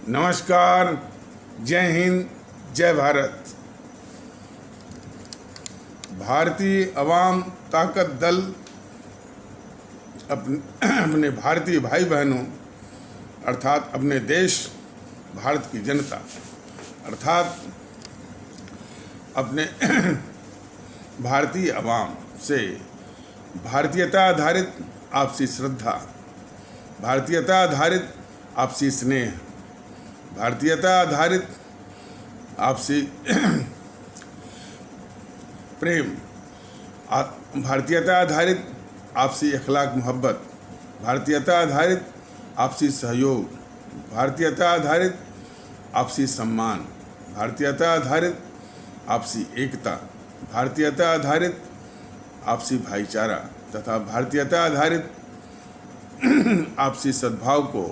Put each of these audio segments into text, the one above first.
नमस्कार, जय हिंद, जय भारत। भारतीय अवाम ताकत दल अपने भारतीय भाई बहनों अर्थात अपने देश भारत की जनता अर्थात अपने भारतीय अवाम से भारतीयता आधारित आपसी श्रद्धा, भारतीयता आधारित आपसी स्नेह, भारतीयता आधारित आपसी प्रेम, भारतीयता आधारित आपसी अखलाक मोहब्बत, भारतीयता आधारित आपसी सहयोग, भारतीयता आधारित आपसी सम्मान, भारतीयता आधारित आपसी एकता, भारतीयता आधारित आपसी भाईचारा तथा भारतीयता आधारित आपसी सद्भाव को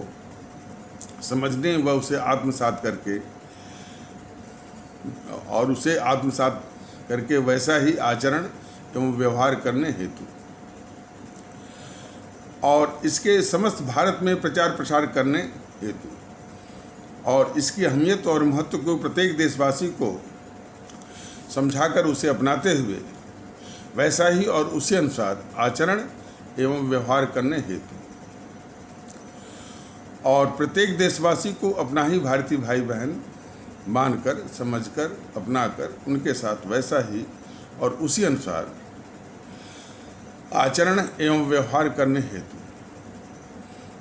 समझने व उसे आत्मसात करके और उसे आत्मसात करके वैसा ही आचरण एवं व्यवहार करने हेतु और इसके समस्त भारत में प्रचार प्रसार करने हेतु और इसकी अहमियत और महत्व को प्रत्येक देशवासी को समझाकर उसे अपनाते हुए वैसा ही और उसी अनुसार आचरण एवं व्यवहार करने हेतु और प्रत्येक देशवासी को अपना ही भारतीय भाई बहन मानकर, समझकर, अपनाकर उनके साथ वैसा ही और उसी अनुसार आचरण एवं व्यवहार करने हेतु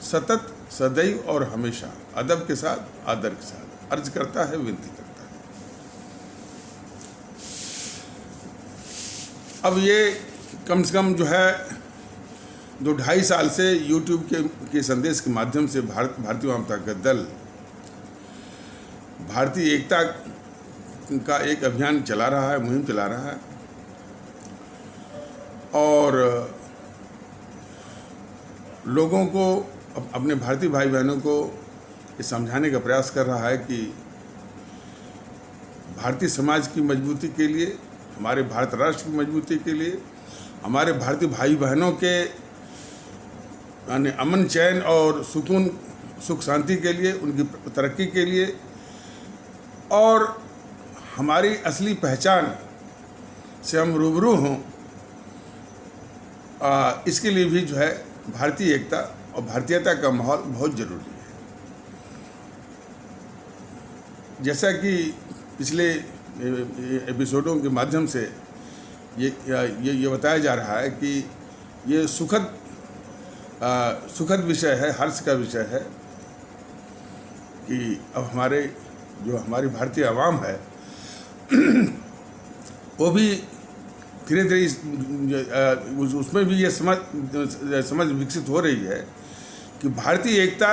सतत, सदैव और हमेशा अदब के साथ, आदर के साथ अर्ज करता है, विनती करता है। अब ये कम से कम जो है 2-2.5 साल से यूट्यूब के संदेश के माध्यम से भारतीय अवाम ताकत दल भारतीय एकता का एक अभियान चला रहा है, मुहिम चला रहा है और लोगों को, अपने भारतीय भाई बहनों को ये समझाने का प्रयास कर रहा है कि भारतीय समाज की मजबूती के लिए, हमारे भारत राष्ट्र की मजबूती के लिए, हमारे भारतीय भाई बहनों के यानी अमन, चैन और सुकून, सुख शांति के लिए, उनकी तरक्की के लिए और हमारी असली पहचान से हम रूबरू हों, इसके लिए भी जो है भारतीय एकता और भारतीयता का माहौल बहुत ज़रूरी है। जैसा कि पिछले एपिसोडों के माध्यम से ये बताया जा रहा है कि ये सुखद विषय है, हर्ष का विषय है कि अब हमारी भारतीय आवाम है वो भी धीरे धीरे उसमें भी ये समझ विकसित हो रही है कि भारतीय एकता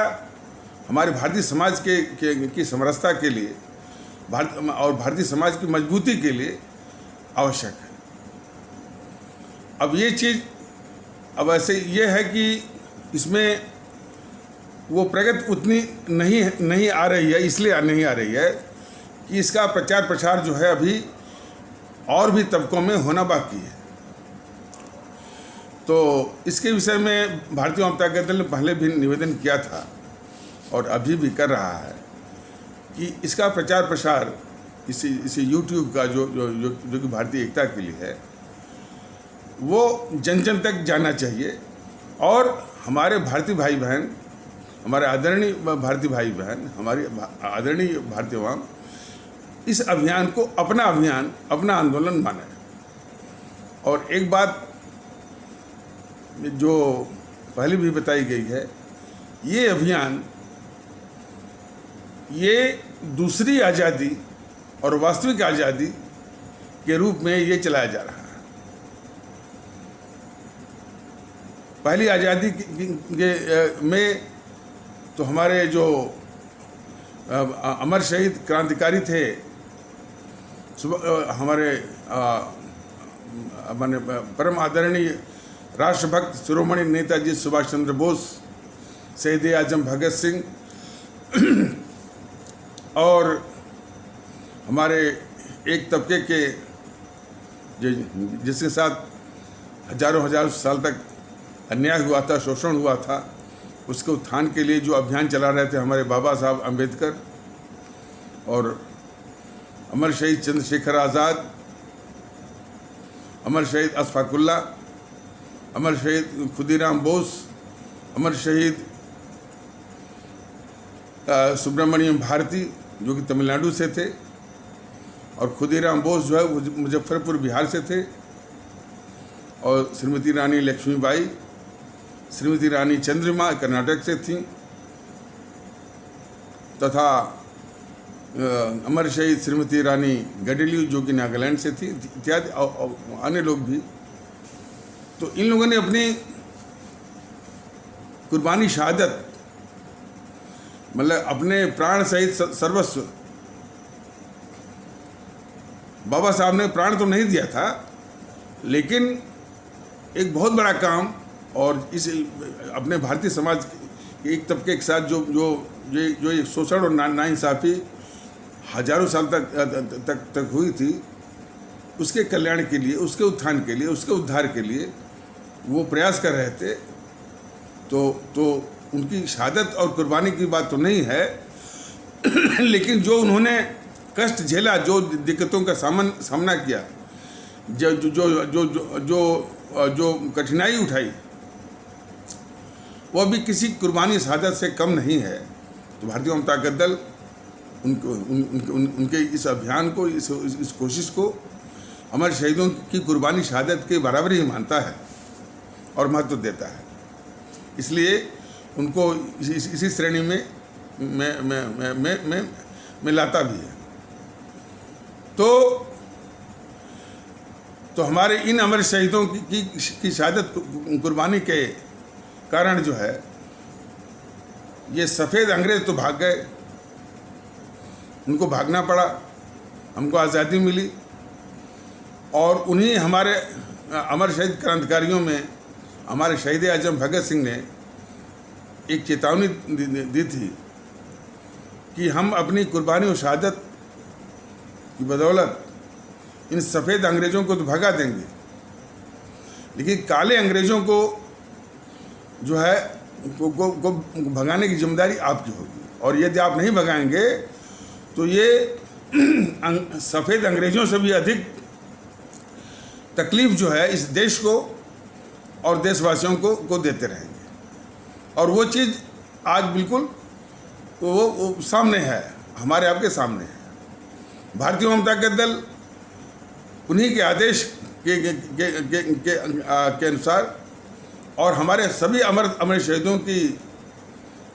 हमारे भारतीय समाज की समरसता के लिए और भारतीय समाज की मजबूती के लिए आवश्यक है। अब ये चीज़ अब ऐसे ये है कि इसमें वो प्रगति उतनी नहीं आ रही है, इसलिए नहीं आ रही है कि इसका प्रचार प्रसार जो है अभी और भी तबकों में होना बाकी है। तो इसके विषय में भारतीय अवाम ताकत दल ने पहले भी निवेदन किया था और अभी भी कर रहा है कि इसका प्रचार प्रसार इसी यूट्यूब का जो कि भारतीय एकता के लिए है वो जन जन तक जाना चाहिए और हमारे भारतीय भाई बहन, हमारे आदरणीय भारतीय भाई बहन, हमारी आदरणीय भारतीय अवाम इस अभियान को अपना अभियान, अपना आंदोलन माने। और एक बात जो पहले भी बताई गई है, ये अभियान ये दूसरी आज़ादी और वास्तविक आज़ादी के रूप में ये चलाया जा रहा है। पहली आज़ादी में तो हमारे जो अमर शहीद क्रांतिकारी थे, हमारे माने परम आदरणीय राष्ट्रभक्त शिरोमणि नेताजी सुभाष चंद्र बोस, शहीद आजम भगत सिंह और हमारे एक तबके के जिसके साथ हजारों साल तक अन्याय हुआ था, शोषण हुआ था, उसके उत्थान के लिए जो अभियान चला रहे थे हमारे बाबा साहब अम्बेडकर, और अमर शहीद चंद्रशेखर आज़ाद, अमर शहीद अशफाकुल्ला, अमर शहीद खुदीराम बोस, अमर शहीद सुब्रमण्यम भारती जो कि तमिलनाडु से थे, और खुदीराम बोस जो है वो मुजफ्फरपुर बिहार से थे, और श्रीमती रानी लक्ष्मीबाई, श्रीमती रानी चंद्रिमा कर्नाटक से थीं, तथा अमर शहीद श्रीमती रानी गडेलियो जो कि नागालैंड से थी, इत्यादि अन्य लोग भी। तो इन लोगों ने अपनी कुर्बानी शहादत, मतलब अपने प्राण सहित सर्वस्व, बाबा साहब ने प्राण तो नहीं दिया था, लेकिन एक बहुत बड़ा काम, और इस अपने भारतीय समाज के एक तबके के साथ जो एक शोषण और नाइंसाफ़ी हजारों साल तक हुई थी, उसके कल्याण के लिए, उसके उत्थान के लिए, उसके उद्धार के लिए वो प्रयास कर रहे थे। तो उनकी शहादत और कुर्बानी की बात तो नहीं है, लेकिन जो उन्होंने कष्ट झेला, जो दिक्कतों का सामना किया, जो कठिनाई उठाई, वो भी किसी कुर्बानी शहादत से कम नहीं है। तो भारतीय जनता दल उनके इस अभियान को, इस कोशिश को अमर शहीदों की कुर्बानी शहादत के बराबर ही मानता है और महत्व देता है। इसलिए उनको इसी श्रेणी में लाता भी है। तो हमारे इन अमर शहीदों की शहादत कुर्बानी के कारण जो है, ये सफ़ेद अंग्रेज तो भाग गए, उनको भागना पड़ा, हमको आज़ादी मिली, और उन्हीं हमारे अमर शहीद क्रांतिकारियों में हमारे शहीद आजम भगत सिंह ने एक चेतावनी दी थी कि हम अपनी कुर्बानी और शहादत की बदौलत इन सफ़ेद अंग्रेज़ों को तो भगा देंगे, लेकिन काले अंग्रेज़ों को जो है को भगाने की जिम्मेदारी आपकी होगी, और यदि आप नहीं भगाएंगे तो ये सफ़ेद अंग्रेज़ों से भी अधिक तकलीफ़ जो है इस देश को और देशवासियों को देते रहेंगे। और वो चीज़ आज बिल्कुल वो सामने है, हमारे आपके सामने है। भारतीय जनता दल उन्हीं के आदेश के अनुसार और हमारे सभी अमर शहीदों की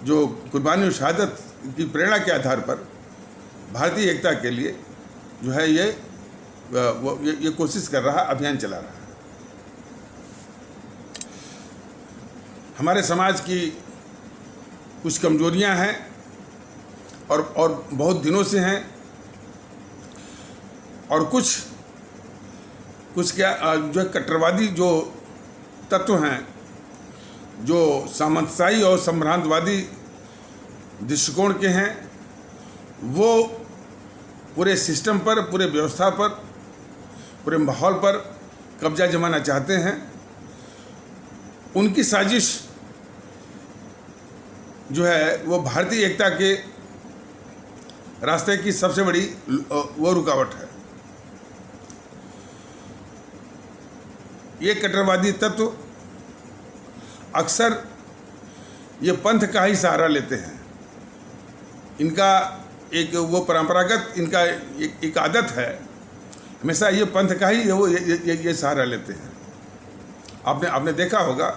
जो कुर्बानी और शहादत की प्रेरणा के आधार पर भारतीय एकता के लिए जो है ये कोशिश कर रहा, अभियान चला रहा है। हमारे समाज की कुछ कमजोरियां हैं और बहुत दिनों से हैं, और कुछ क्या जो कट्टरवादी जो तत्व हैं, जो सामंतशाही और संभ्रांतवादी दृष्टिकोण के हैं, वो पूरे सिस्टम पर, पूरे व्यवस्था पर, पूरे माहौल पर कब्जा जमाना चाहते हैं। उनकी साजिश जो है वो भारतीय एकता के रास्ते की सबसे बड़ी वो रुकावट है। ये कट्टरवादी तत्व अक्सर ये पंथ का ही सहारा लेते हैं। इनका एक वो परंपरागत इनका एक आदत है, हमेशा ये पंथ का ही वो ये सहारा लेते हैं। आपने देखा होगा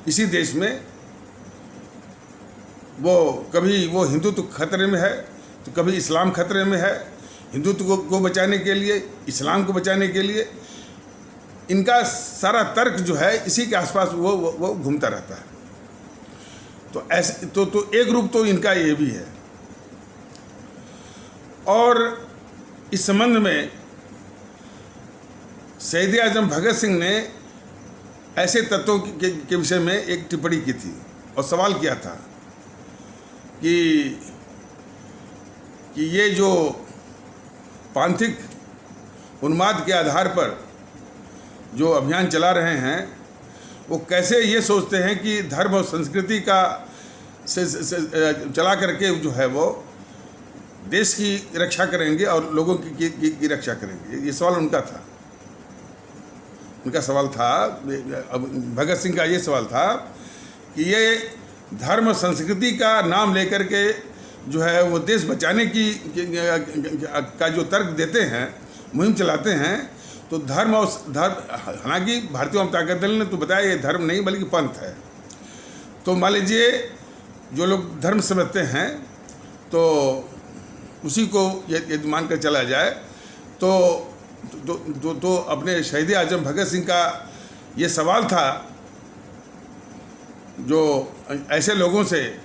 इसी देश में वो कभी वो हिंदुत्व खतरे में है तो कभी इस्लाम खतरे में है। हिंदुत्व को बचाने के लिए, इस्लाम को बचाने के लिए इनका सारा तर्क जो है इसी के आसपास वो घूमता रहता है। तो ऐसे तो एक रूप तो इनका ये भी है। और इस संबंध में शहीद आजम भगत सिंह ने ऐसे तत्वों के विषय में एक टिप्पणी की थी और सवाल किया था कि ये जो पांथिक उन्माद के आधार पर जो अभियान चला रहे हैं, वो कैसे ये सोचते हैं कि धर्म और संस्कृति का से चला करके जो है वो देश की रक्षा करेंगे और लोगों की रक्षा करेंगे? ये सवाल उनका था। उनका सवाल था, भगत सिंह का ये सवाल था कि ये धर्म संस्कृति का नाम लेकर के जो है वो देश बचाने का जो तर्क देते हैं, मुहिम चलाते हैं, तो धर्म और हालांकि भारतीय जनता दल ने तो बताया ये धर्म नहीं बल्कि पंथ है। तो मान लीजिए जो लोग धर्म समझते हैं तो उसी को यदि मान कर चला जाए तो अपने शहीद आजम भगत सिंह का ये सवाल था, जो ऐसे लोगों से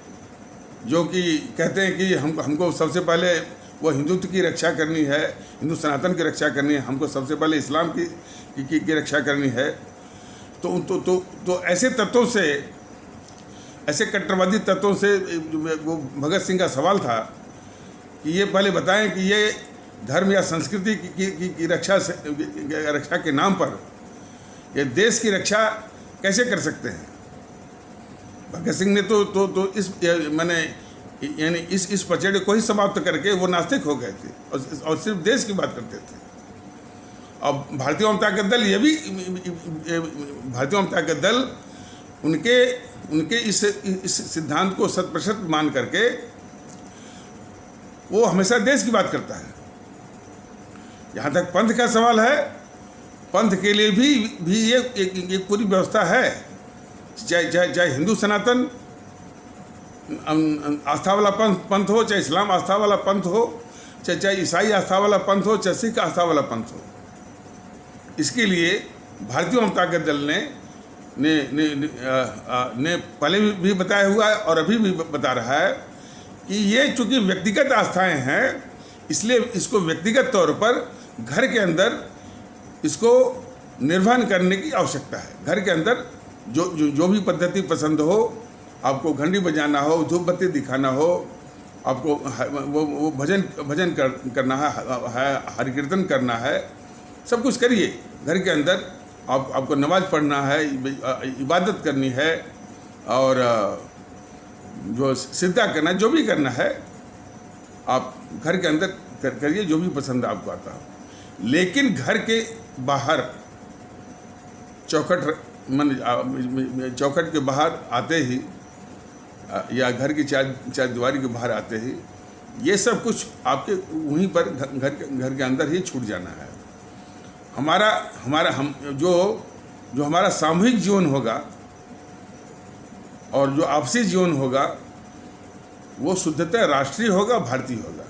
जो कि कहते हैं कि हमको सबसे पहले वो हिंदुत्व की रक्षा करनी है, हिंदू सनातन की रक्षा करनी है, हमको सबसे पहले इस्लाम की रक्षा करनी है। तो ऐसे तत्वों से, ऐसे कट्टरवादी तत्वों से वो भगत सिंह का सवाल था कि ये पहले बताएं कि ये धर्म या संस्कृति की रक्षा के नाम पर ये देश की रक्षा कैसे कर सकते हैं। भगत सिंह ने तो इस मैंने यानी इस पचड़े को ही समाप्त करके वो नास्तिक हो गए थे और सिर्फ देश की बात करते थे। अब भारतीय जनता दल, ये भी भारतीय जनता दल उनके इस सिद्धांत को 100% मान करके वो हमेशा देश की बात करता है। यहाँ तक पंथ का सवाल है, पंथ के लिए भी ये एक पूरी व्यवस्था है, चाहे हिंदू सनातन आस्था वाला पंथ हो, चाहे इस्लाम आस्था वाला पंथ हो, चाहे ईसाई आस्था वाला पंथ हो, चाहे सिख आस्था वाला पंथ हो। इसके लिए भारतीय जनता दल ने पहले भी बताया हुआ है और अभी भी बता रहा है कि ये चूँकि व्यक्तिगत आस्थाएं हैं, इसलिए इसको व्यक्तिगत तौर पर घर के अंदर इसको निर्वहन करने की आवश्यकता है। घर के अंदर जो भी पद्धति पसंद हो, आपको घंटी बजाना हो, धूप बत्ती दिखाना हो, आपको वो भजन करना है, हरि कीर्तन करना है, सब कुछ करिए। घर के अंदर आपको नमाज पढ़ना है, इबादत करनी है और जो सिद्धा करना है, जो भी करना है आप घर के अंदर करिए, जो भी पसंद आपको आता हो। लेकिन घर के बाहर चौखट के बाहर आते ही या घर की चार दीवारी के बाहर आते ही ये सब कुछ आपके वहीं पर घर के अंदर ही छूट जाना है। जो हमारा सामूहिक जीवन होगा और जो आपसी जीवन होगा वो शुद्धतः राष्ट्रीय होगा, भारतीय होगा।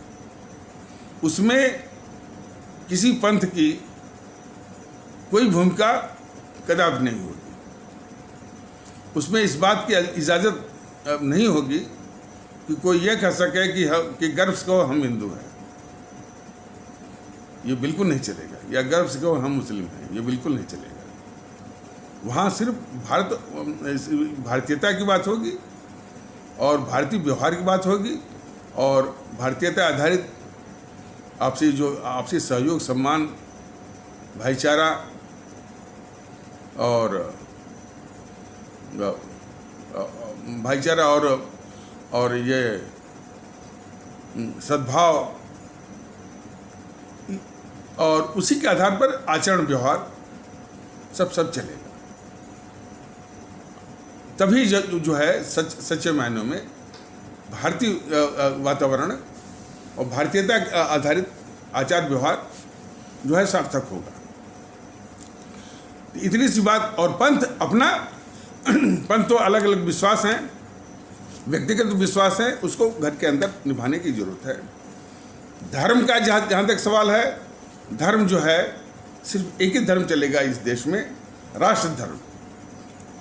उसमें किसी पंथ की कोई भूमिका कदापि नहीं होगी। उसमें इस बात की इजाज़त नहीं होगी कि कोई ये कह सके कि गर्व से कहो हम हिंदू हैं, ये बिल्कुल नहीं चलेगा। या गर्व से कहो हम मुस्लिम हैं, ये बिल्कुल नहीं चलेगा। वहाँ सिर्फ भारतीयता की बात होगी और भारतीय व्यवहार की बात होगी और भारतीयता आधारित आपसी सहयोग, सम्मान, भाईचारा और ये सद्भाव और उसी के आधार पर आचरण व्यवहार सब चलेगा। तभी जो है सच्चे मायनों में भारतीय वातावरण और भारतीयता आधारित आचार व्यवहार जो है सार्थक होगा। इतनी सी बात। और पंथ तो अलग अलग विश्वास हैं, व्यक्तिगत विश्वास है, उसको घर के अंदर निभाने की जरूरत है। धर्म का जहाँ तक सवाल है, धर्म जो है सिर्फ एक ही धर्म चलेगा इस देश में, राष्ट्र धर्म,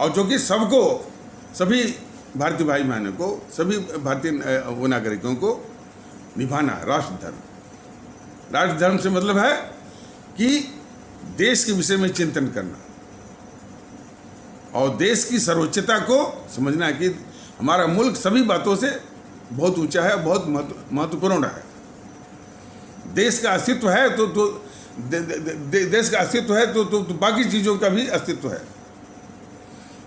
और जो कि सबको, सभी भारतीय भाई बहनों को, सभी भारतीय नागरिकों को निभाना है। राष्ट्र धर्म, राष्ट्र धर्म से मतलब है कि देश के विषय में चिंतन करना और देश की सर्वोच्चता को समझना है कि हमारा मुल्क सभी बातों से बहुत ऊंचा है, बहुत महत्वपूर्ण है। देश का अस्तित्व है तो देश का अस्तित्व है तो बाकी चीज़ों का भी अस्तित्व है।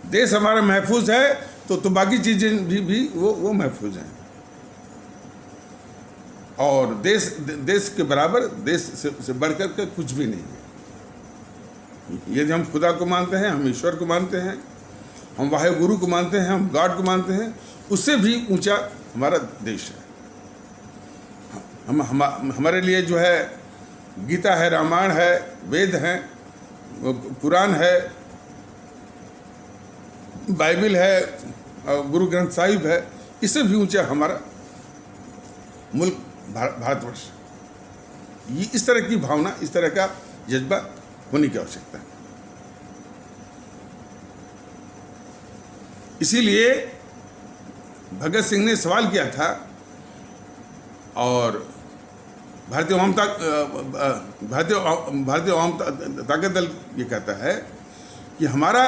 देश हमारा महफूज है तो बाकी चीज़ें भी वो महफूज हैं। और देश के बराबर, देश से बढ़कर के कुछ भी नहीं है। यदि हम खुदा को मानते हैं, हम ईश्वर को मानते हैं, हम वाहे गुरु को मानते हैं, हम गॉड को मानते हैं, उससे भी ऊंचा हमारा देश है। हमारे लिए जो है गीता है, रामायण है, वेद हैं, कुरान है, बाइबल है, गुरु ग्रंथ साहिब है, इससे भी ऊंचा हमारा मुल्क भारतवर्ष। ये इस तरह की भावना, इस तरह का जज्बा होने की आवश्यकता है। इसीलिए भगत सिंह ने सवाल किया था और भारतीय अवाम ताकत दल ये कहता है कि हमारा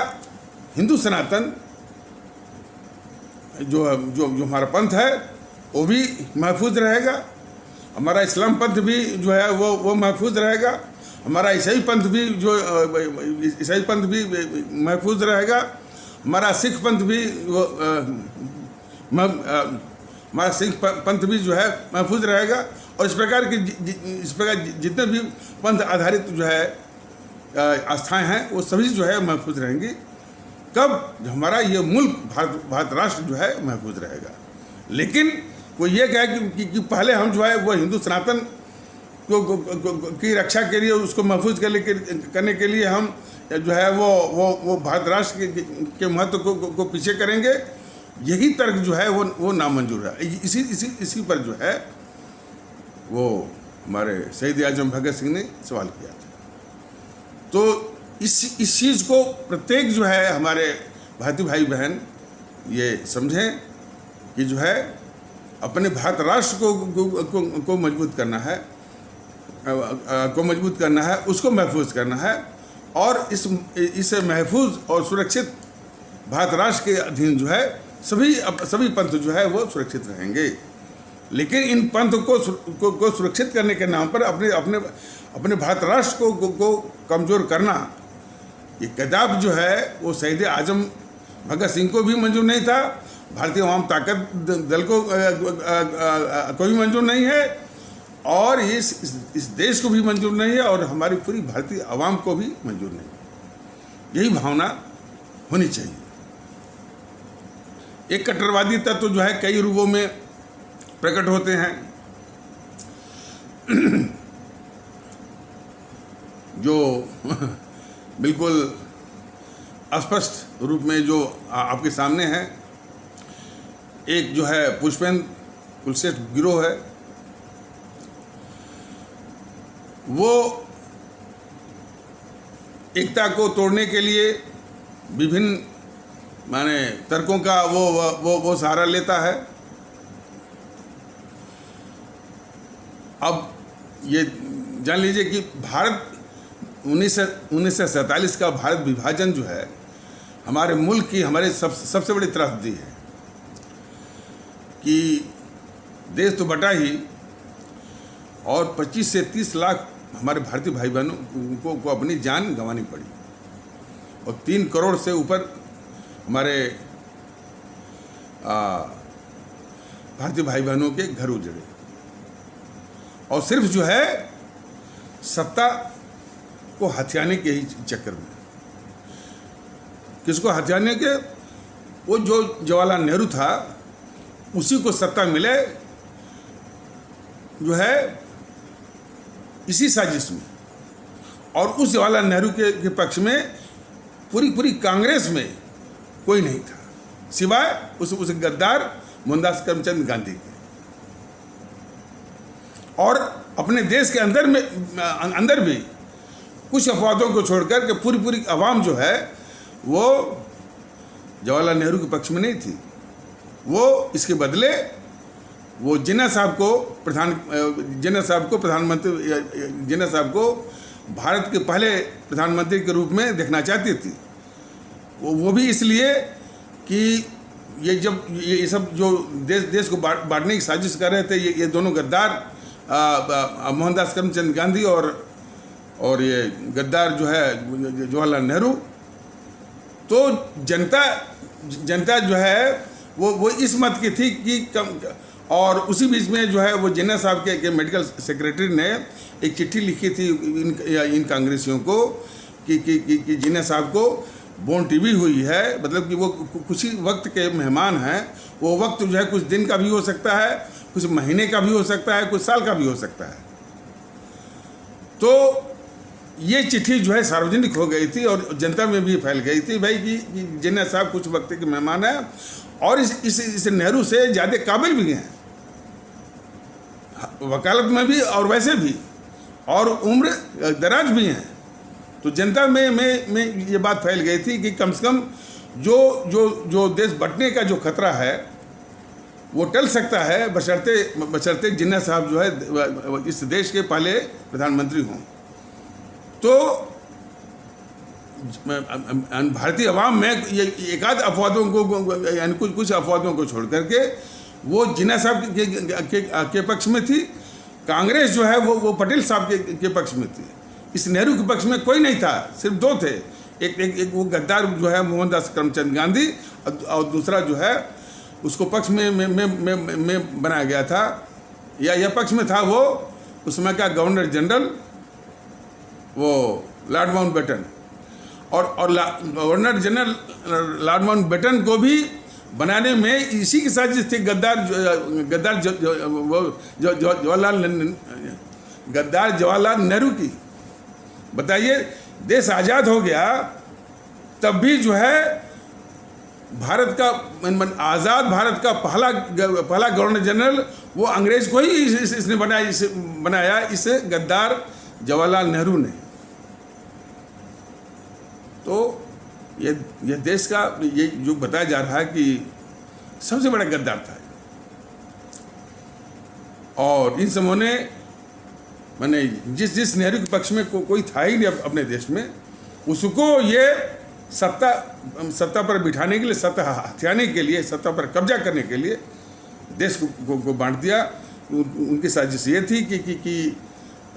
हिंदू सनातन जो हमारा पंथ है वो भी महफूज रहेगा, हमारा इस्लाम पंथ भी जो है वो महफूज रहेगा, हमारा ईसाई पंथ भी महफूज रहेगा, हमारा सिख पंथ भी हमारा सिख पंथ भी जो है महफूज रहेगा। और इस प्रकार जितने भी पंथ आधारित जो है आस्थाएं हैं वो सभी जो है महफूज रहेंगी। कब? जब हमारा ये मुल्क भारत राष्ट्र जो है महफूज रहेगा। लेकिन वो ये कहे कि पहले हम जो है वो हिंदू सनातन की रक्षा के लिए, उसको महफूज करने के लिए हम जो है वो भारत राष्ट्र के महत्व को पीछे करेंगे। यही तर्क जो है वो नामंजूर है। इसी पर जो है वो हमारे शहीद आजम भगत सिंह ने सवाल किया था। तो इस चीज़ को प्रत्येक जो है हमारे भारतीय भाई बहन ये समझें कि जो है अपने भारत राष्ट्र को मजबूत करना है, उसको महफूज करना है और इस महफूज और सुरक्षित भारत राष्ट्र के अधीन जो है सभी पंथ जो है वो सुरक्षित रहेंगे। लेकिन इन पंथ को सुरक्षित करने के नाम पर अपने भारत राष्ट्र को कमज़ोर करना, ये कदाप जो है वो शहीद आजम भगत सिंह को भी मंजूर नहीं था, भारतीय अवाम ताकत दल को कोई मंजूर नहीं है और इस देश को भी मंजूर नहीं है और हमारी पूरी भारतीय अवाम को भी मंजूर नहीं है। यही भावना होनी चाहिए। एक कट्टरवादी तत्व जो है कई रूपों में प्रकट होते हैं। जो बिल्कुल अस्पष्ट रूप में जो आपके सामने है, एक जो है पुष्पेंद्र कुलश्रेष्ठ गिरोह है, वो एकता को तोड़ने के लिए विभिन्न माने तर्कों का वो सहारा लेता है। अब ये जान लीजिए कि भारत 1947 का भारत विभाजन जो है हमारे मुल्क की हमारे सबसे बड़ी त्रासदी है कि देश तो बटा ही और 25 से 30 लाख हमारे भारतीय भाई बहनों को अपनी जान गंवानी पड़ी और 3 करोड़ से ऊपर हमारे भारतीय भाई बहनों के घर उजड़े और सिर्फ जो है सत्ता को हथियाने के ही चक्कर में। किसको हथियाने के? वो जो जवाहरलाल नेहरू था उसी को सत्ता मिले जो है इसी साजिश में। और उस जवाहरलाल नेहरू के पक्ष में पूरी कांग्रेस में कोई नहीं था सिवाय उस गद्दार मोहनदास करमचंद गांधी के। और अपने देश के अंदर भी कुछ अपवादों को छोड़कर के पूरी आवाम जो है वो जवाहरलाल नेहरू के पक्ष में नहीं थी। वो इसके बदले वो जिन्ना साहब को भारत के पहले प्रधानमंत्री के रूप में देखना चाहती थी। वो भी इसलिए कि ये सब जो देश को बांटने की साजिश कर रहे थे, ये दोनों गद्दार मोहनदास करमचंद गांधी और ये गद्दार जो है जवाहरलाल नेहरू। तो जनता जो है वो इस मत की थी कि और उसी बीच में जो है वो जिन्ना साहब के मेडिकल सेक्रेटरी ने एक चिट्ठी लिखी थी इन कांग्रेसियों को कि जिन्ना साहब को बोन टीबी हुई है, मतलब कि वो कुछ ही वक्त के मेहमान हैं। वो वक्त जो है कुछ दिन का भी हो सकता है, कुछ महीने का भी हो सकता है, कुछ साल का भी हो सकता है। तो ये चिट्ठी जो है सार्वजनिक हो गई थी और जनता में भी फैल गई थी भाई कि जिन्ना साहब कुछ वक्त के मेहमान हैं और इस नेहरू से ज़्यादा काबिल भी हैं, वकालत में भी और वैसे भी, और उम्र दराज भी हैं। तो जनता में ये बात फैल गई थी कि कम से कम जो देश बंटने का जो खतरा है वो टल सकता है, बशर्ते जिन्ना साहब जो है इस देश के पहले प्रधानमंत्री हों। तो भारतीय अवाम में ये एकाध अपवादों को, यानी कुछ अपवादों को छोड़ करके वो जिन्ना साहब के पक्ष में थी। कांग्रेस जो है वो पटेल साहब के पक्ष में थी। इस नेहरू के पक्ष में कोई नहीं था, सिर्फ दो थे। एक वो गद्दार जो है मोहनदास करमचंद गांधी, और दूसरा जो है उसको पक्ष में बनाया गया था, या यह पक्ष में था वो उस समय का गवर्नर जनरल वो लॉर्ड माउंटबेटन। और गवर्नर जनरल लॉर्ड माउंटबेटन को भी बनाने में इसी की साजिश थी गद्दार जवाहरलाल नेहरू की। बताइए, देश आज़ाद हो गया तब भी जो है भारत का आज़ाद भारत का पहला गवर्नर जनरल वो अंग्रेज को ही इसने बनाया इस गद्दार जवाहरलाल नेहरू ने। तो ये देश का ये जो बताया जा रहा है कि सबसे बड़ा गद्दार था, और इन समूह ने मैंने जिस नेहरू के पक्ष में कोई था ही नहीं अपने देश में, उसको ये सत्ता पर बिठाने के लिए, सत्ता हथियाने के लिए, सत्ता पर कब्जा करने के लिए देश को बांट दिया। उनकी साजिश ये थी कि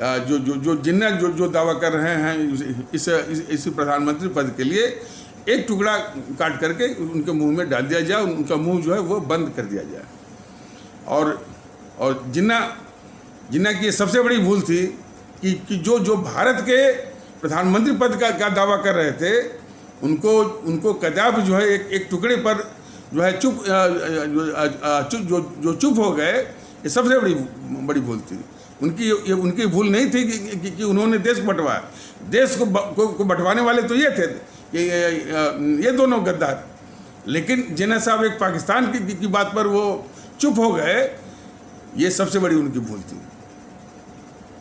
जो जिन्ना जो दावा कर रहे हैं इस प्रधानमंत्री पद के लिए, एक टुकड़ा काट करके उनके मुंह में डाल दिया जाए, उनका मुंह जो है वो बंद कर दिया जाए। और जिन्ना की सबसे बड़ी भूल थी कि जो भारत के प्रधानमंत्री पद का दावा कर रहे थे, उनको कदापि जो है एक टुकड़े पर जो है चुप हो गए, ये सबसे बड़ी भूल थी। उनकी भूल नहीं थी कि उन्होंने देश को बंटवाया। देश को बंटवाने वाले तो ये थे कि ये दोनों गद्दार, लेकिन जिन्ना साहब एक पाकिस्तान की बात पर वो चुप हो गए, ये सबसे बड़ी उनकी भूल थी।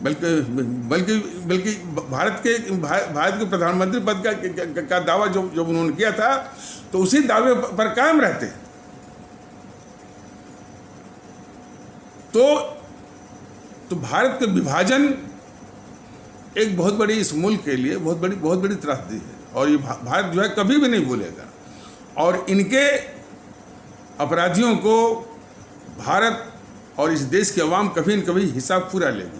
बल्कि भारत के प्रधानमंत्री पद का दावा जब उन्होंने किया था तो उसी दावे पर कायम रहते। तो भारत के विभाजन एक बहुत बड़ी इस मुल्क के लिए बहुत बड़ी त्रासदी है, और ये भारत जो है कभी भी नहीं भूलेगा। और इनके अपराधियों को भारत और इस देश की आवाम कभी न कभी हिसाब पूरा लेगी।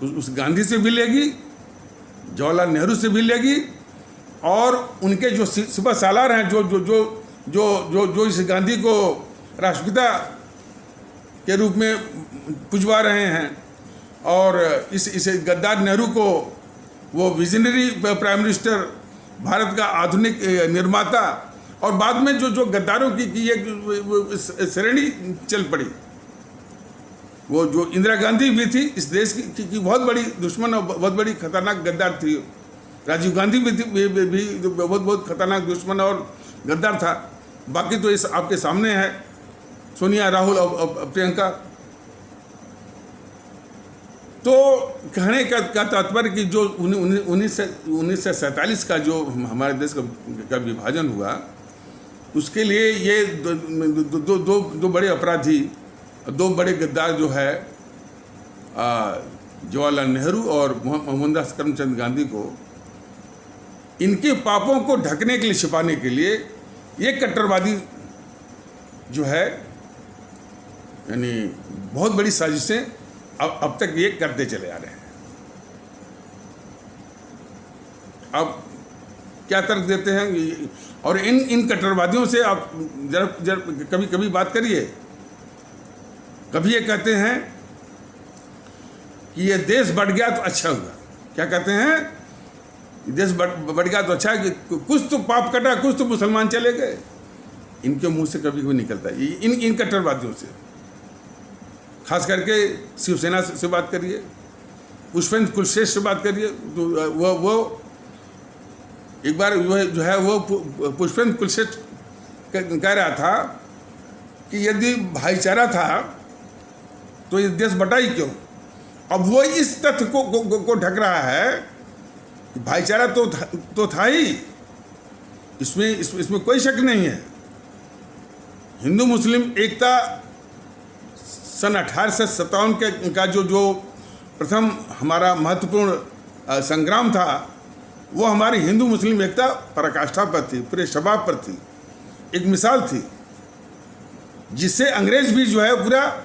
उस गांधी से भी लेगी, जवाहरलाल नेहरू से भी लेगी, और उनके जो सिपह सालार हैं जो इस गांधी को राष्ट्रपिता के रूप में पुजवा रहे हैं, और इस गद्दार नेहरू को वो विजनरी प्राइम मिनिस्टर, भारत का आधुनिक निर्माता, और बाद में जो गद्दारों की एक श्रेणी चल पड़ी, वो जो इंदिरा गांधी भी थी इस देश की बहुत बड़ी दुश्मन और बहुत बड़ी खतरनाक गद्दार थी। राजीव गांधी भी बहुत खतरनाक दुश्मन और गद्दार था। बाकी तो इस आपके सामने है, सोनिया, राहुल और प्रियंका। तो कहने का तात्पर्य कि जो 1947 का जो हमारे देश का विभाजन हुआ, उसके लिए ये दो बड़े अपराधी, दो बड़े गद्दार जो है जवाहरलाल नेहरू और मोहनदास करमचंद गांधी को, इनके पापों को ढकने के लिए, छिपाने के लिए ये कट्टरवादी जो है, यानी बहुत बड़ी साजिशें अब तक ये करते चले आ रहे हैं। अब क्या तर्क देते हैं, और इन कट्टरवादियों से आप जरा कभी बात करिए कभी ये कहते हैं कि ये देश बढ़ गया तो अच्छा हुआ। क्या कहते हैं? देश बढ़ गया तो अच्छा है, कि कुछ तो पाप कटा, कुछ तो मुसलमान चले गए। इनके मुंह से कभी कोई निकलता है इन कट्टरवादियों से। खास करके शिवसेना से बात करिए, पुष्पेंद्र कुलश्रेष्ठ से बात करिए, तो वो एक बार जो है वो पुष्पेंद्र कुलश्रेष्ठ कह रहा था कि यदि भाईचारा था तो ये देश बटा ही क्यों। अब वो इस तथ्य को ढक रहा है कि भाईचारा तो था ही, इसमें कोई शक नहीं है। हिंदू मुस्लिम एकता सन 1857 का जो प्रथम हमारा महत्वपूर्ण संग्राम था, वो हमारी हिंदू मुस्लिम एकता पराकाष्ठा पर थी, पूरे शबाब पर थी, एक मिसाल थी, जिससे अंग्रेज भी जो है पूरा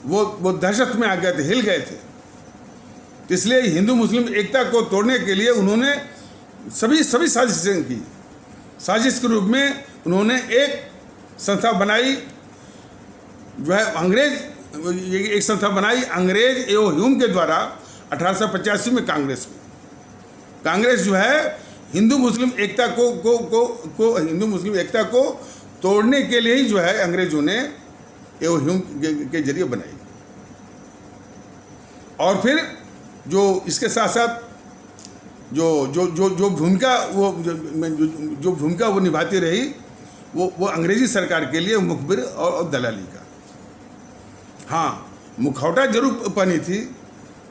वो दहशत में आ गए थे, हिल गए थे। तो इसलिए हिंदू मुस्लिम एकता को तोड़ने के लिए उन्होंने सभी साजिशें की। साजिश के रूप में उन्होंने एक संस्था बनाई, जो है एक संस्था बनाई अंग्रेज एओ ह्यूम के द्वारा 1885 में। कांग्रेस जो है हिंदू मुस्लिम एकता हिंदू मुस्लिम एकता को तोड़ने के लिए ही जो है अंग्रेजों ने एओ ह्यूम के जरिए बनाई। और फिर जो इसके साथ साथ जो भूमिका वो निभाती रही, वो अंग्रेजी सरकार के लिए मुखबिर और दलाली का। हाँ, मुखौटा जरूर पहनी थी।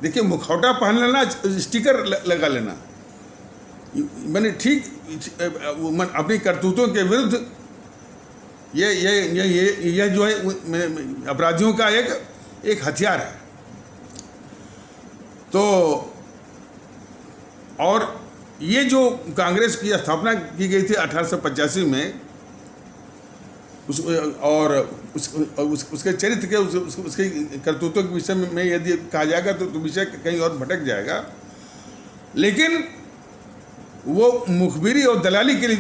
देखिए, मुखौटा पहन लेना, स्टिकर लगा लेना, मैंने ठीक अपनी करतूतों के विरुद्ध ये जो है अपराधियों का एक हथियार है। तो और ये जो कांग्रेस की स्थापना की गई थी 1885 में, उसके चरित्र के उसके करतूतों के विषय में यदि कहा जाएगा तो विषय कहीं और भटक जाएगा। लेकिन वो मुखबिरी और दलाली के लिए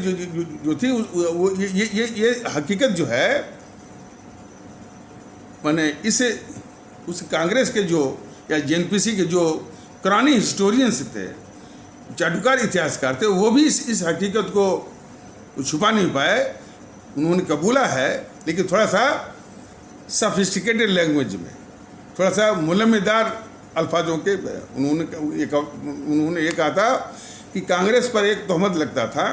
जो थी, वो ये हकीकत जो है, माने उस कांग्रेस के जो या जेएनपीसी के जो पुराने हिस्टोरियंस थे, चाटुकार इतिहासकार थे, वो भी इस हकीकत को छुपा नहीं पाए। उन्होंने कबूला है, लेकिन थोड़ा सा सफिस्टिकेटेड लैंग्वेज में, थोड़ा सा मुलम्मेदार अल्फाजों के। उन्होंने ये कहा था कि कांग्रेस पर एक तोहमत लगता था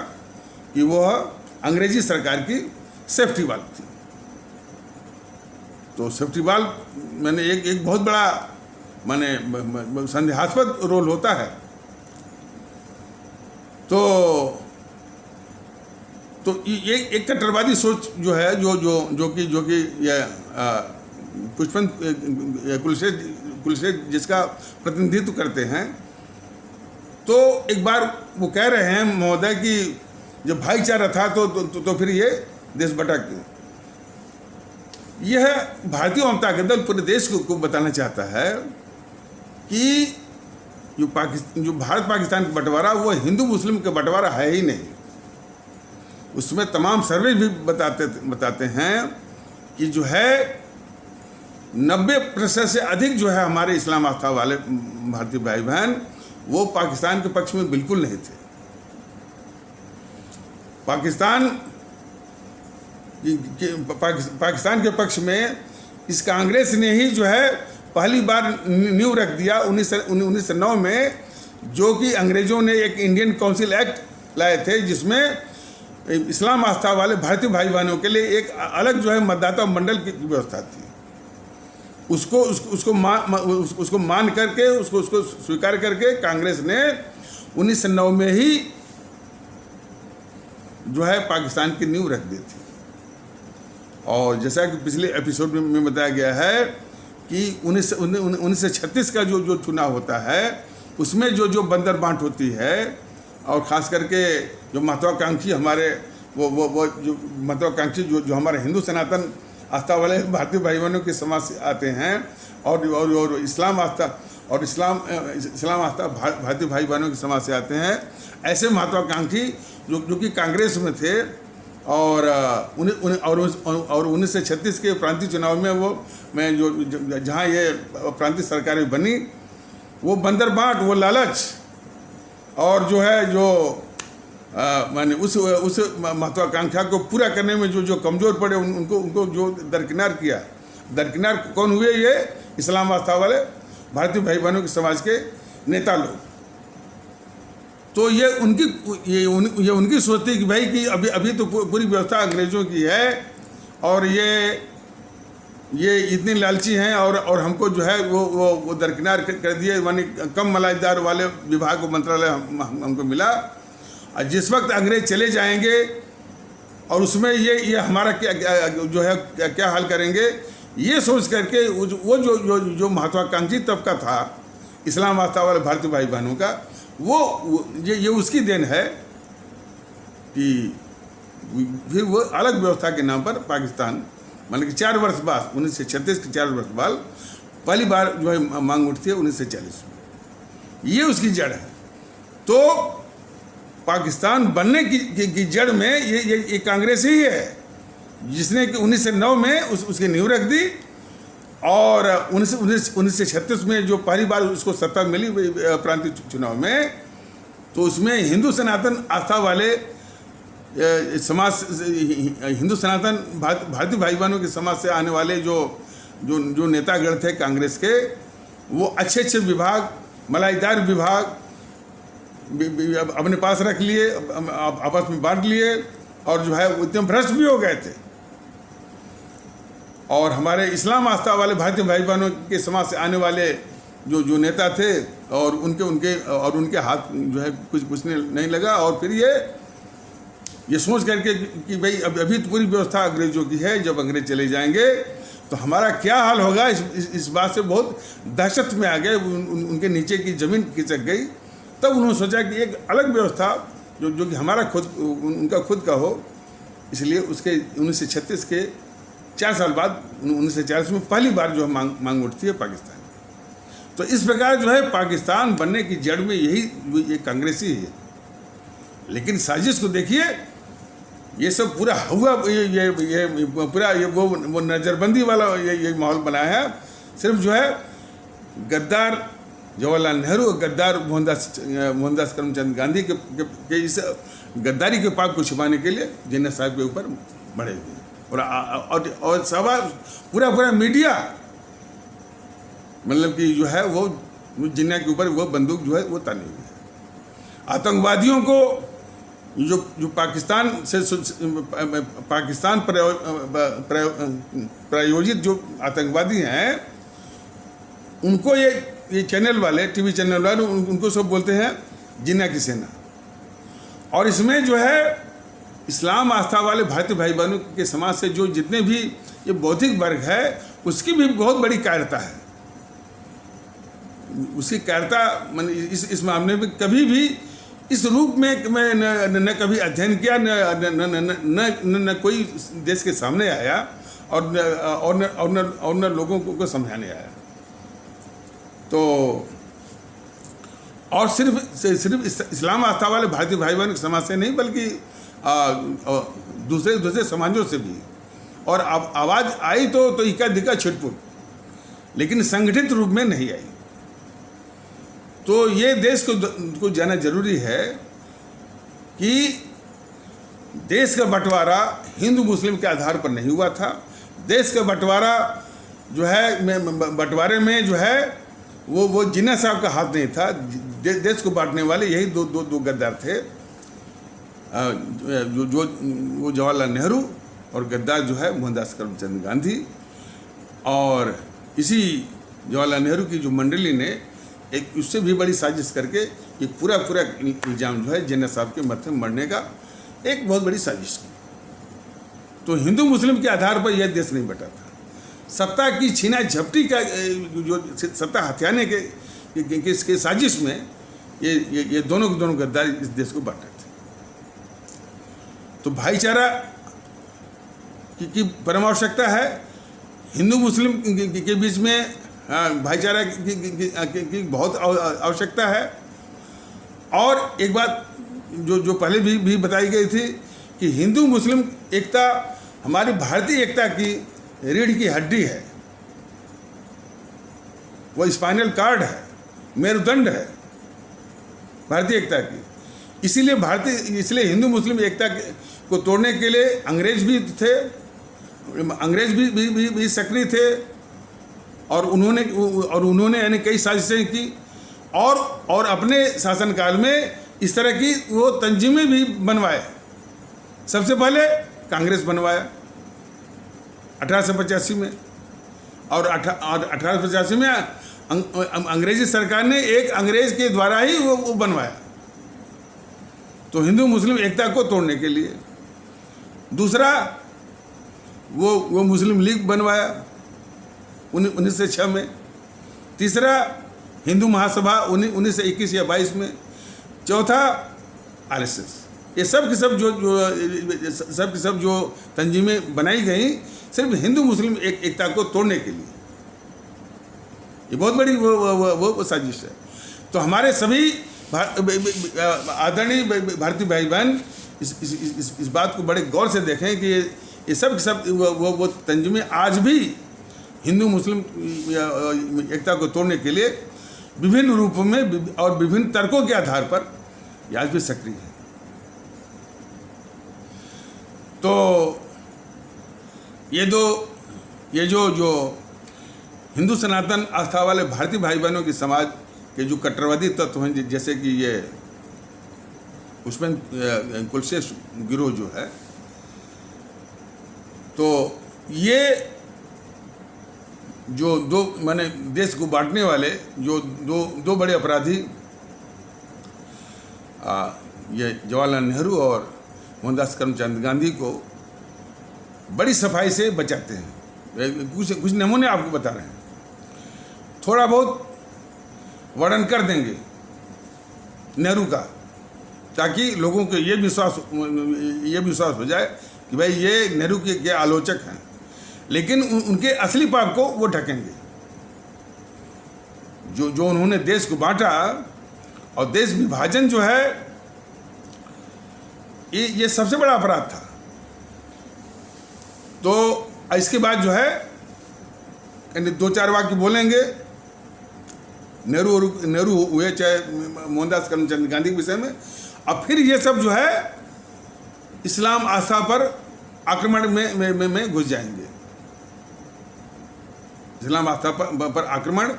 कि वह अंग्रेजी सरकार की सेफ्टी वाल थी। तो सेफ्टी वाल मैंने एक बहुत बड़ा माने संदेहास्पद रोल होता है। तो ये एक कट्टरवादी सोच जो है, जो कि पुष्पेंद्र कुलश्रेष्ठ जिसका प्रतिनिधित्व करते हैं। तो एक बार वो कह रहे हैं महोदय कि जब भाईचारा था तो फिर ये देश बटा क्यों। यह भारतीय जनता दल पूरे देश को बताना चाहता है कि जो भारत पाकिस्तान का बंटवारा, वो हिंदू मुस्लिम का बंटवारा है ही नहीं। उसमें तमाम सर्वे भी बताते हैं कि जो है 90% से अधिक जो है हमारे इस्लाम आस्था वाले भारतीय भाई बहन, वो पाकिस्तान के पक्ष में बिल्कुल नहीं थे। पाकिस्तान के पक्ष में इस कांग्रेस ने ही जो है पहली बार नींव रख दिया 1909 में, जो कि अंग्रेजों ने एक इंडियन काउंसिल एक्ट लाए थे, जिसमें इस्लाम आस्था वाले भारतीय भाई बहनों के लिए एक अलग जो है मतदाता मंडल की व्यवस्था थी। उसको मान करके, उसको स्वीकार करके कांग्रेस ने 1909 में ही जो है पाकिस्तान की नींव रख दी थी। और जैसा कि पिछले एपिसोड में बताया गया है कि 1936 का जो चुनाव होता है, उसमें जो बंदर बांट होती है, और ख़ास करके जो महत्वाकांक्षी हमारे वो जो महत्वाकांक्षी जो हमारे हिंदू सनातन आस्था वाले भारतीय भाई बहनों के समाज से आते हैं, और इस्लाम आस्था भारतीय भाई बहनों के समाज से आते हैं, ऐसे महत्वाकांक्षी जो कि कांग्रेस में थे, और 1936 के प्रांतीय चुनाव में वो मैं जो जहाँ ये प्रांतीय सरकारें बनी, वो बंदरबाट, वो लालच और जो है जो माने उस महत्वाकांक्षा को पूरा करने में जो कमज़ोर पड़े उनको जो दरकिनार किया। दरकिनार कौन हुए? ये इस्लाम आस्था वाले भारतीय भाई बहनों के समाज के नेता लोग। तो ये उनकी सोच थी कि भाई कि अभी तो पूरी व्यवस्था अंग्रेज़ों की है और ये इतनी लालची हैं और हमको जो है वो दरकिनार कर दिए, मानी कम मलाईदार वाले विभाग को मंत्रालय हमको मिला। और जिस वक्त अंग्रेज चले जाएंगे और उसमें ये हमारा क्या हाल करेंगे, ये सोच करके वो जो महत्वाकांक्षी तबका था इस्लाम आस्था वाले भारतीय भाई बहनों का, ये उसकी देन है कि फिर वो अलग व्यवस्था के नाम पर पाकिस्तान, मतलब कि 4 वर्ष बाद 1936 के 4 वर्ष बाद पहली बार जो है मांग उठती है 1940 में। ये उसकी जड़ है। तो पाकिस्तान बनने की जड़ में ये कांग्रेस ही है, जिसने कि 1909 में उसकी नींव रख दी और 1936 में जो पहली बार उसको सत्ता मिली प्रांतीय चुनाव में, तो उसमें हिंदू सनातन आस्था वाले समाज, हिंदू सनातन भारतीय भाई बहनों के समाज से आने वाले जो नेतागण थे कांग्रेस के, वो अच्छे विभाग, मलाईदार विभाग अपने पास रख लिए, आपस में बांट लिए और जो है उद्यम भ्रष्ट भी हो गए थे। और हमारे इस्लाम आस्था वाले भारतीय भाई बहनों के समाज से आने वाले जो नेता थे और उनके हाथ जो है कुछ नहीं लगा। और फिर ये सोच करके कि भाई अभी तो पूरी व्यवस्था अंग्रेजों की है, जब अंग्रेज चले जाएंगे तो हमारा क्या हाल होगा, इस बात से बहुत दहशत में आ गए। उनके नीचे की ज़मीन खिसक गई। तब उन्होंने सोचा कि एक अलग व्यवस्था जो कि हमारा उनका खुद का हो, इसलिए उसके 1936 के 4 साल बाद 1940 में पहली बार जो है मांग उठती है पाकिस्तान। तो इस प्रकार जो है पाकिस्तान बनने की जड़ में ये कांग्रेसी है। लेकिन साजिश को देखिए, ये सब पूरा हुआ, ये पूरा वो नज़रबंदी वाला ये माहौल बनाया है। सिर्फ जो है गद्दार जवाहरलाल नेहरू और गद्दार मोहनदास करमचंद गांधी के इस गद्दारी के पाप को छुपाने के लिए जिन्ना साहब के ऊपर बढ़े हुए और सभा पूरा मीडिया, मतलब कि जो है वो जिन्ना के ऊपर वो बंदूक जो है वो तानी हुई है। आतंकवादियों को जो पाकिस्तान प्रायोजित जो आतंकवादी हैं, उनको ये चैनल वाले, टीवी चैनल वाले, उनको सब बोलते हैं जिन्ना की सेना। और इसमें जो है इस्लाम आस्था वाले भारतीय भाई बहनों के समाज से जो जितने भी ये बौद्धिक वर्ग है, उसकी भी बहुत बड़ी कायरता है। उसकी कायरता मैंने इस मामले में कभी भी इस रूप में मैं न कभी अध्ययन किया, न कोई देश के सामने आया और न लोगों को समझाने आया। तो और सिर्फ इस्लाम आस्था वाले भारतीय भाई बहन के समाज से नहीं, बल्कि दूसरे समाजों से भी। और आवाज़ आई तो इक्का दिक्का छिटपुट, लेकिन संगठित रूप में नहीं आई। तो ये देश को जानना जरूरी है कि देश का बंटवारा हिंदू मुस्लिम के आधार पर नहीं हुआ था। देश का बंटवारा जो है, बंटवारे में जो है वो जिन्ना साहब का हाथ नहीं था। देश को बांटने वाले यही दो गद्दार थे, वो जवाहरलाल नेहरू और गद्दार जो है मोहनदास करमचंद गांधी। और इसी जवाहरलाल नेहरू की जो मंडली ने एक उससे भी बड़ी साजिश करके ये पूरा इल्ज़ाम जो है जिन्ना साहब के मत्थे मरने का एक बहुत बड़ी साजिश की। तो हिंदू मुस्लिम के आधार पर यह देश नहीं बटा था। सत्ता की छीना झपटी का जो सत्ता हथियाने के साजिश में ये दोनों गद्दार इस देश को बांटे थे। तो भाईचारा की परम आवश्यकता है। हिंदू मुस्लिम के बीच में भाईचारा की बहुत आवश्यकता है। और एक बात जो पहले भी बताई गई थी कि हिंदू मुस्लिम एकता हमारी भारतीय एकता की रीढ़ की हड्डी है, वो स्पाइनल कार्ड है, मेरुदंड है भारतीय एकता की। इसलिए हिंदू मुस्लिम एकता को तोड़ने के लिए अंग्रेज भी सक्रिय थे और उन्होंने यानी कई साजिशें की और अपने शासनकाल में इस तरह की वो तंजीमें भी बनवाए। सबसे पहले कांग्रेस बनवाया 1885 में, और 1885 में अंग्रेजी सरकार ने एक अंग्रेज के द्वारा ही वो बनवाया, तो हिंदू मुस्लिम एकता को तोड़ने के लिए। दूसरा वो मुस्लिम लीग बनवाया 1906 में। तीसरा हिंदू महासभा 1921 या 22 में। चौथा आरएसएस। ये सब की सब जो तंजीमें बनाई गई सिर्फ हिंदू मुस्लिम एकता को तोड़ने के लिए। ये बहुत बड़ी वो साजिश है। तो हमारे सभी आदरणीय भारतीय भाई बहन इस बात को बड़े गौर से देखें कि ये सब वो तंजीमें आज भी हिंदू मुस्लिम एकता को तोड़ने के लिए विभिन्न रूपों में और विभिन्न तर्कों के आधार पर आज भी सक्रिय है। तो ये जो हिंदू सनातन आस्था वाले भारतीय भाई बहनों की समाज के जो कट्टरवादी तत्व हैं, जैसे कि ये पुष्पेंद्र कुलशेष गिरोह जो है, तो ये जो माने देश को बांटने वाले जो दो बड़े अपराधी ये जवाहरलाल नेहरू और मोहनदास करमचंद गांधी को बड़ी सफाई से बचाते हैं। कुछ नमूने आपको बता रहे हैं, थोड़ा बहुत वर्णन कर देंगे नेहरू का, ताकि लोगों को ये विश्वास हो जाए कि भाई ये नेहरू के आलोचक हैं, लेकिन उनके असली पाप को वो ढकेंगे। जो उन्होंने देश को बांटा और देश विभाजन जो है ये सबसे बड़ा अपराध था। तो इसके बाद जो है दो चार वाक्य बोलेंगे नेहरू हुए चाहे मोहनदास करमचंद गांधी के विषय में, और फिर ये सब जो है इस्लाम आस्था पर आक्रमण में घुस जाएंगे। इस्लाम आस्था पर आक्रमण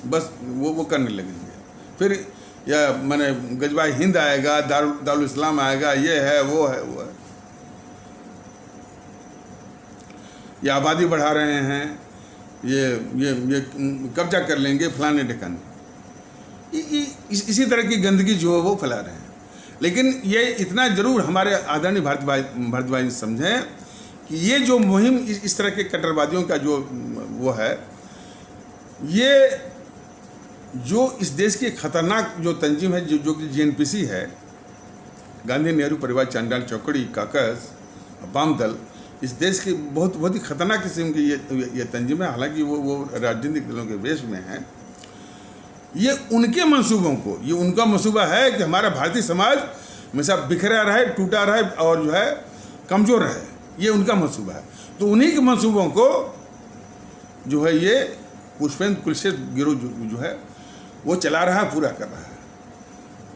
बस वो करने लगेंगे। फिर या माने गजवाए हिंद आएगा, दारुल इस्लाम आएगा, ये है वो है। ये आबादी बढ़ा रहे हैं, ये कब्जा कर लेंगे, फलाने ढिकाने, इसी तरह की गंदगी जो है वो फैला रहे हैं। लेकिन ये इतना जरूर हमारे आदरणीय भारत भाई समझें कि ये जो मुहिम इस तरह के कट्टरवादियों का जो वो है, ये जो इस देश की खतरनाक जो तंजीम है, जो कि जेएनपीसी है, गांधी नेहरू परिवार चांडाल चौकड़ी काकस वाम दल, इस देश की बहुत ही खतरनाक किस्म की ये तंजीम है। हालांकि वो राजनीतिक दलों के वेश में है। ये उनके मंसूबों को, ये उनका मंसूबा है कि हमारा भारतीय समाज हमेशा बिखरा रहे, टूटा रहे और जो है कमज़ोर रहे, ये उनका मंसूबा है। तो उन्हीं के मंसूबों को जो है ये पुष्पेंद्र कुलशेष गिरोह जो है वो चला रहा है, पूरा कर रहा है।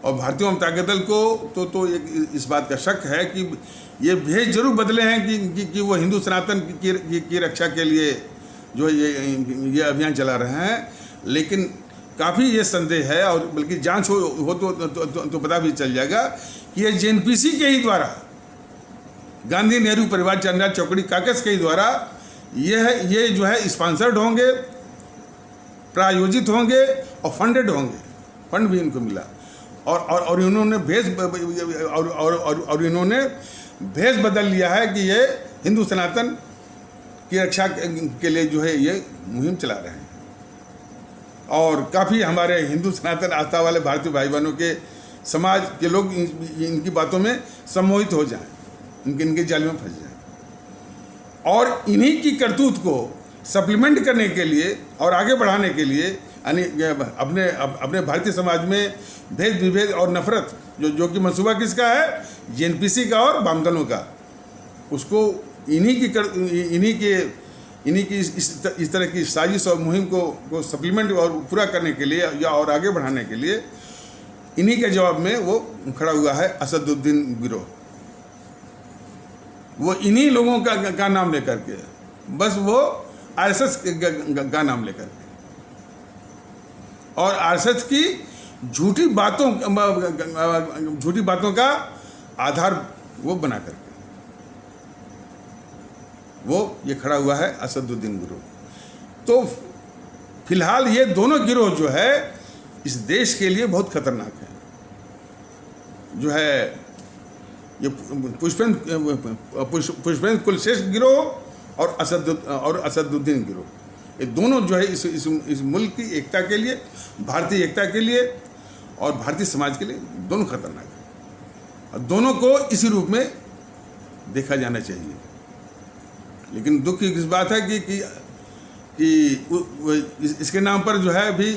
और भारतीय जनता दल को तो इस बात का शक है कि ये भेष जरूर बदले हैं कि वो हिंदू सनातन की रक्षा के लिए जो ये अभियान चला रहे हैं, लेकिन काफ़ी ये संदेह है, और बल्कि जांच हो तो पता भी चल जाएगा कि ये जेएनपीसी के ही द्वारा, गांधी नेहरू परिवार चांडाल चौकड़ी काकस के ही द्वारा ये जो है स्पॉन्सर्ड होंगे, प्रायोजित होंगे और फंडेड होंगे। फंड भी इनको मिला और इन्होंने भेष बदल लिया है कि ये हिंदू सनातन की रक्षा के लिए जो है ये मुहिम चला रहे हैं। और काफ़ी हमारे हिंदू सनातन आस्था वाले भारतीय भाई बहनों के समाज के लोग इनकी बातों में सम्मोहित हो जाएं, इनके जाल में फंस जाएं। और इन्हीं की करतूत को सप्लीमेंट करने के लिए और आगे बढ़ाने के लिए यानी अपने भारतीय समाज में भेद विभेद और नफरत जो कि मंसूबा किसका है, जेएनपीसी का और वाम दलों का, उसको इन्हीं की इस तरह की साजिश और मुहिम को सप्लीमेंट और पूरा करने के लिए या और आगे बढ़ाने के लिए इन्हीं के जवाब में वो खड़ा हुआ है असदुद्दीन गिरोह। वो इन्हीं लोगों का नाम लेकर के, बस वो आरएसएस का नाम लेकर के और आरएसएस की झूठी बातों का आधार वो बना करके वो ये खड़ा हुआ है असदुद्दीन गिरोह। तो फिलहाल ये दोनों गिरोह जो है इस देश के लिए बहुत खतरनाक है। जो है ये पुष्पेंद्र कुलश्रेष्ठ गिरोह और असदुद्दीन गिरोह, ये दोनों जो है इस मुल्क की एकता के लिए, भारतीय एकता के लिए और भारतीय समाज के लिए दोनों खतरनाक है और दोनों को इसी रूप में देखा जाना चाहिए। लेकिन दुख की इस बात है कि इसके नाम पर जो है अभी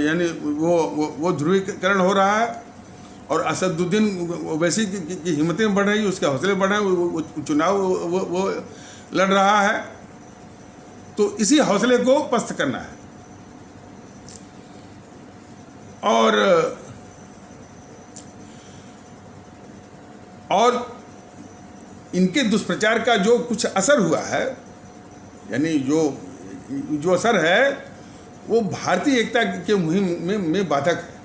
यानी वो ध्रुवीकरण हो रहा है और असदुद्दीन वैसी की हिम्मतें बढ़ रही है, उसके हौसले बढ़ रहे हैं, वो चुनाव वो लड़ रहा है, तो इसी हौसले को पस्त करना है। और इनके दुष्प्रचार का जो कुछ असर हुआ है, यानी जो असर है वो भारतीय एकता के मुहिम में बाधक है।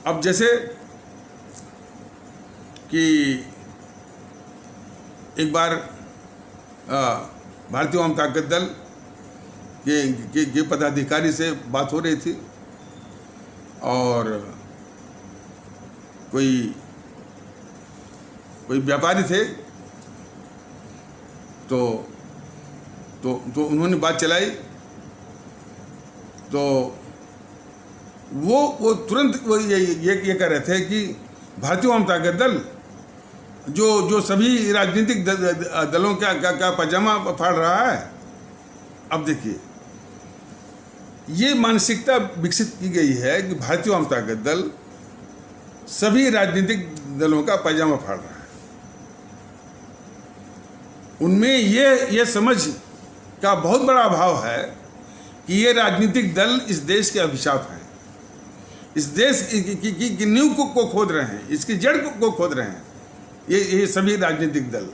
अब जैसे कि एक बार भारतीय आम ताकत दल के पदाधिकारी से बात हो रही थी और कोई व्यापारी थे तो उन्होंने बात चलाई तो वो तुरंत वो ये कह रहे थे कि भारतीय आम ताकत दल जो सभी राजनीतिक दलों का पजामा फाड़ रहा है। अब देखिए ये मानसिकता विकसित की गई है कि भारतीय आम ताकत दल सभी राजनीतिक दलों का पजामा फाड़ रहा है। उनमें ये समझ का बहुत बड़ा अभाव है कि ये राजनीतिक दल इस देश के अभिशाप हैं, इस देश की नींव को खोद रहे हैं, इसकी जड़ को खोद रहे हैं। ये सभी राजनीतिक दल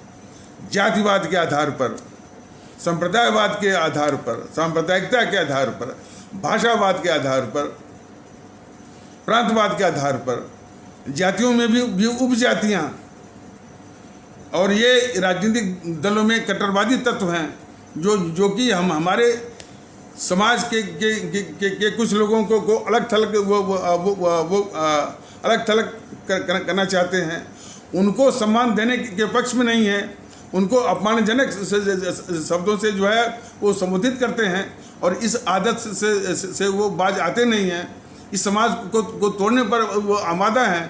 जातिवाद के आधार पर, संप्रदायवाद के आधार पर, सांप्रदायिकता के आधार पर, भाषावाद के आधार पर, प्रांतवाद के आधार पर, जातियों में भी उपजातियाँ, और ये राजनीतिक दलों में कट्टरवादी तत्व हैं जो कि हमारे समाज के कुछ लोगों को अलग थलग अलग थलग करना चाहते हैं। उनको सम्मान देने के पक्ष में नहीं है, उनको अपमानजनक शब्दों से जो है वो संबोधित करते हैं और इस आदत से वो बाज आते नहीं हैं। इस समाज को तोड़ने पर वो आमादा हैं।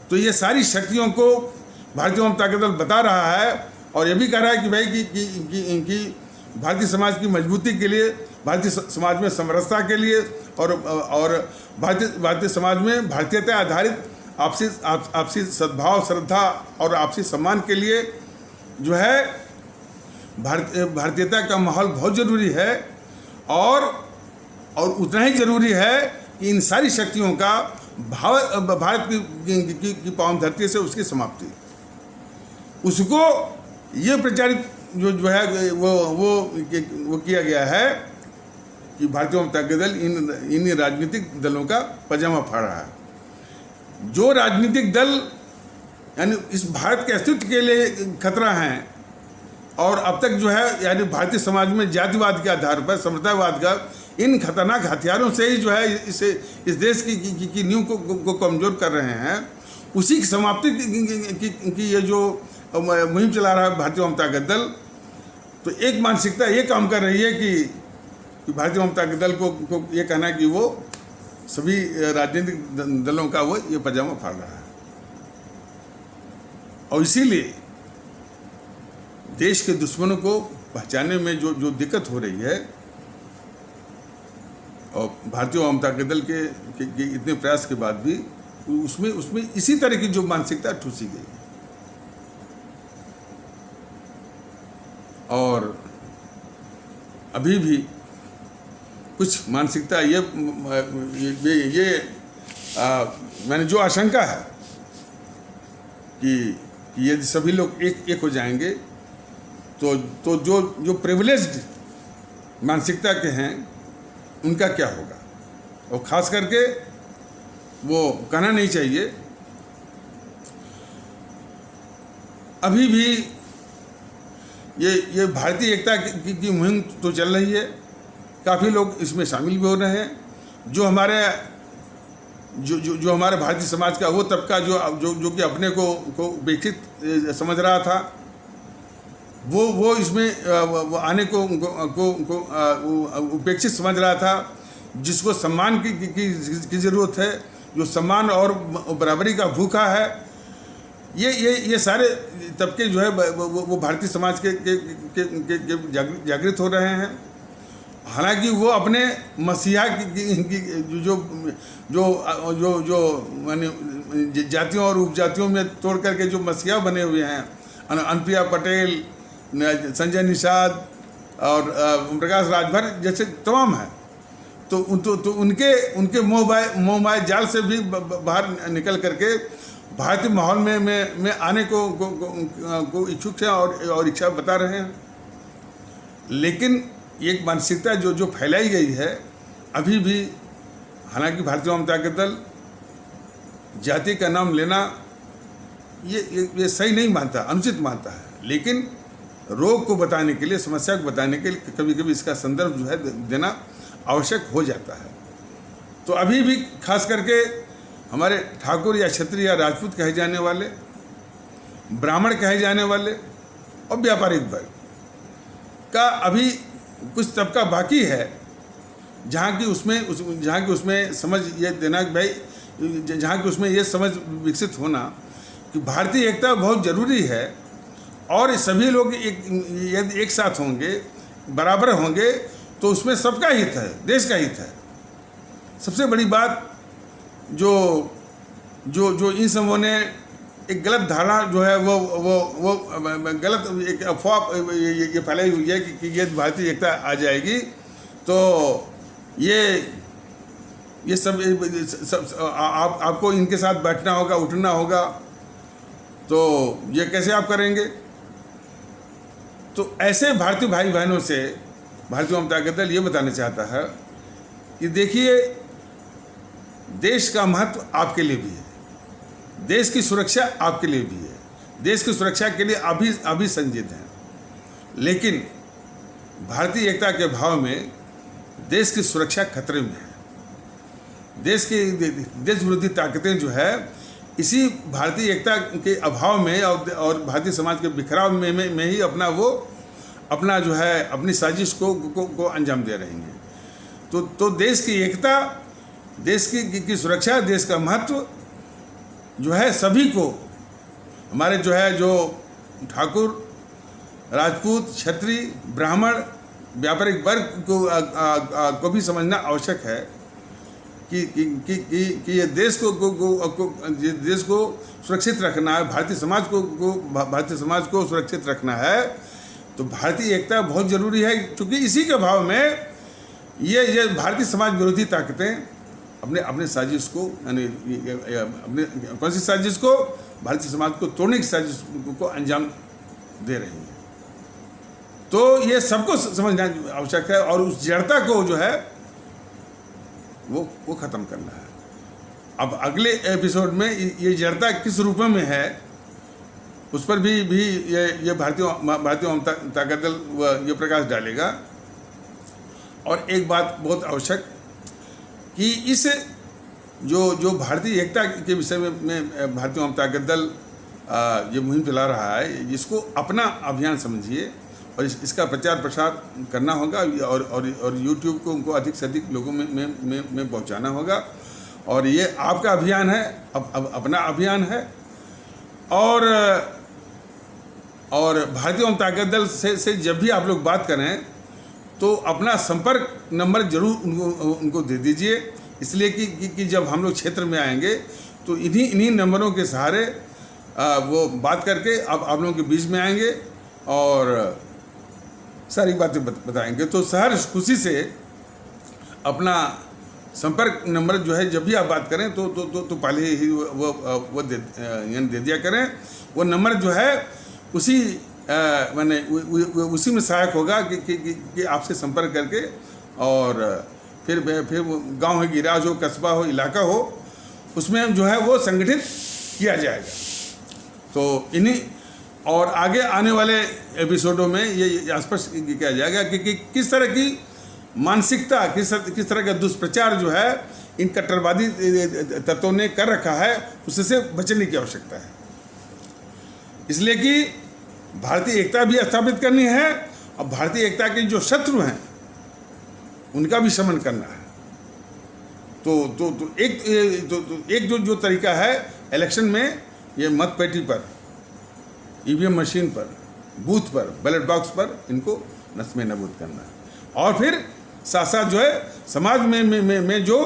तो ये सारी शक्तियों को भारतीय आम ताकत दल बता रहा है और ये भी कह रहा है कि भाई कि भारतीय समाज की मजबूती के लिए, भारतीय समाज में समरसता के लिए और भारतीय समाज में भारतीयता आधारित आपसी सद्भाव, श्रद्धा और आपसी सम्मान के लिए जो है भारतीयता का माहौल बहुत ज़रूरी है और उतना ही ज़रूरी है कि इन सारी शक्तियों का भारत की पावन धरती से उसकी समाप्ति, उसको ये प्रचारित जो है वो किया गया है कि भारतीय आम ताकत दल इन राजनीतिक दलों का पजामा फाड़ रहा है। जो राजनीतिक दल यानी इस भारत के अस्तित्व के लिए खतरा हैं और अब तक जो है यानी भारतीय समाज में जातिवाद के आधार पर, संप्रदायवाद का इन खतरनाक हथियारों से ही जो है इस देश की नींव को कमज़ोर कर रहे हैं, उसी की समाप्ति की ये जो मुहिम चला रहा है भारतीय आम ताकत दल, तो एक मानसिकता ये काम कर रही है कि भारतीय आम ताकत दल को ये कहना है कि वो सभी राजनीतिक दलों का वो ये पजामा फाड़ रहा है। और इसीलिए देश के दुश्मनों को पहचानने में जो जो दिक्कत हो रही है, और भारतीय जनता दल के इतने प्रयास के बाद भी उसमें इसी तरह की जो मानसिकता ठूसी गई। और अभी भी कुछ मानसिकता ये मैंने जो आशंका है कि यदि सभी लोग एक हो जाएंगे तो जो प्रिविलेज्ड मानसिकता के हैं उनका क्या होगा। और ख़ास करके वो कहना नहीं चाहिए, अभी भी ये भारतीय एकता की मुहिम तो चल रही है, काफ़ी लोग इसमें शामिल भी हो रहे हैं। जो हमारे भारतीय समाज का वो तबका जो कि अपने को उपेक्षित समझ रहा था, वो इसमें आने को उपेक्षित समझ रहा था। जिसको सम्मान की ज़रूरत है, जो सम्मान और बराबरी का भूखा है, ये सारे तबके जो है वो भारतीय समाज के जागृत हो रहे हैं। हालांकि वो अपने मसीहा की जो माने जातियों और उपजातियों में तोड़ करके जो मसीहा बने हुए हैं, अनुप्रिया पटेल, संजय निषाद और प्रकाश राजभर जैसे तमाम हैं, तो उनके मोह माया जाल से भी बाहर निकल करके भारतीय माहौल में आने को इच्छुक हैं और इच्छा बता रहे हैं। लेकिन एक मानसिकता जो फैलाई गई है अभी भी, हालांकि भारतीय जनता दल जाति का नाम लेना ये सही नहीं मानता, अनुचित मानता है, लेकिन रोग को बताने के लिए, समस्या को बताने के लिए कभी कभी इसका संदर्भ जो है देना आवश्यक हो जाता है। तो अभी भी खास करके हमारे ठाकुर या क्षत्रिय या राजपूत कहे जाने वाले, ब्राह्मण कहे जाने वाले और व्यापारिक वर्ग का अभी कुछ तबका बाकी है जहाँ की उसमें समझ ये देना कि भाई, जहाँ की उसमें ये समझ विकसित होना कि भारतीय एकता बहुत ज़रूरी है और सभी लोग यदि एक साथ होंगे, बराबर होंगे, तो उसमें सबका हित है, देश का हित है। सबसे बड़ी बात जो इन समूहों ने एक गलत धारणा जो है वो गलत एक अफवाह ये फैलाई हुई है कि ये भारतीय एकता आ जाएगी तो ये सब आपको इनके साथ बैठना होगा, उठना होगा, तो ये कैसे आप करेंगे। तो ऐसे भारतीय भाई बहनों से भारतीय जनता दल ये बताना चाहता है कि देखिए, देश का महत्व आपके लिए भी है, देश की सुरक्षा आपके लिए भी है, देश की सुरक्षा के लिए अभी संजित हैं, लेकिन भारतीय एकता के अभाव में देश की सुरक्षा खतरे में है। देश विरोधी ताकतें जो है इसी भारतीय एकता के अभाव में और भारतीय समाज के बिखराव में ही अपना जो है अपनी साजिश को अंजाम दे रही हैं। तो देश की एकता, देश की सुरक्षा, देश का महत्व जो है सभी को, हमारे जो ठाकुर, राजपूत, क्षत्रिय, ब्राह्मण, व्यापारिक वर्ग को भी समझना आवश्यक है कि ये देश को सुरक्षित रखना है, भारतीय समाज को सुरक्षित रखना है। तो भारतीय एकता बहुत ज़रूरी है, क्योंकि इसी के अभाव में ये भारतीय समाज विरोधी ताकतें अपने साजिश को, यानी अपने कौन सी साजिश को, भारतीय समाज को तोड़ने की साजिश को अंजाम दे रही हैं। तो ये सबको समझना आवश्यक है और उस जड़ता को जो है वो ख़त्म करना है। अब अगले एपिसोड में ये जड़ता किस रूप में है उस पर भी ये भारतीय जनता दल ये प्रकाश डालेगा। और एक बात बहुत आवश्यक कि इस जो भारतीय एकता के विषय में भारतीय जनता दल ये मुहिम चला रहा है, इसको अपना अभियान समझिए और इसका प्रचार प्रसार करना होगा और YouTube को उनको अधिक से अधिक लोगों में पहुंचाना होगा। और ये आपका अभियान है, अब अपना अभियान है। और और भारतीय जनता दल से जब भी आप लोग बात करें तो अपना संपर्क नंबर जरूर उनको दे दीजिए, इसलिए कि जब हम लोग क्षेत्र में आएंगे तो इन्हीं नंबरों के सहारे वो बात करके आप लोगों के बीच में आएंगे और सारी बातें बताएंगे। तो शहर खुशी से अपना संपर्क नंबर जो है जब भी आप बात करें तो पहले ही वो दे दिया करें। वो नंबर जो है उसी मैंने उसी में सहायक होगा कि आपसे संपर्क करके और फिर गांव हो, गिराज हो, कस्बा हो, इलाका हो, उसमें जो है वो संगठित किया जाएगा। तो इन्हीं और आगे आने वाले एपिसोडों में ये स्पष्ट किया जाएगा कि किस तरह की मानसिकता, किस तरह का दुष्प्रचार जो है इन कट्टरवादी तत्वों ने कर रखा है, उससे बचने की आवश्यकता है। इसलिए कि भारतीय एकता भी स्थापित करनी है और भारतीय एकता के जो शत्रु हैं उनका भी शमन करना है। तो एक जो तरीका है इलेक्शन में, ये मतपेटी पर, ईवीएम मशीन पर, बूथ पर, बैलेट बॉक्स पर इनको नस्मे नबूद करना है। और फिर साथ साथ जो है समाज में जो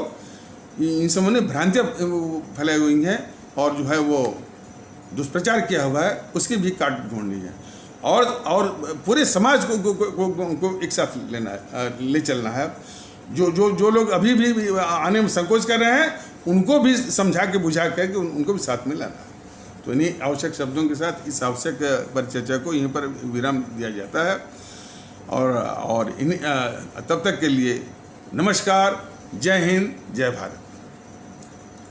इन समूह ने भ्रांतियाँ फैलाई हुई हैं और जो है वो दुष्प्रचार किया हुआ है, उसकी भी काट ढूंढनी है और पूरे समाज को एक साथ ले चलना है। जो लोग अभी भी आने में संकोच कर रहे हैं उनको भी समझा के बुझा के कि उनको भी साथ में लाना है। तो इन्हीं आवश्यक शब्दों के साथ इस आवश्यक परिचर्चा को यहीं पर विराम दिया जाता है और तब तक के लिए नमस्कार, जय हिंद, जय भारत।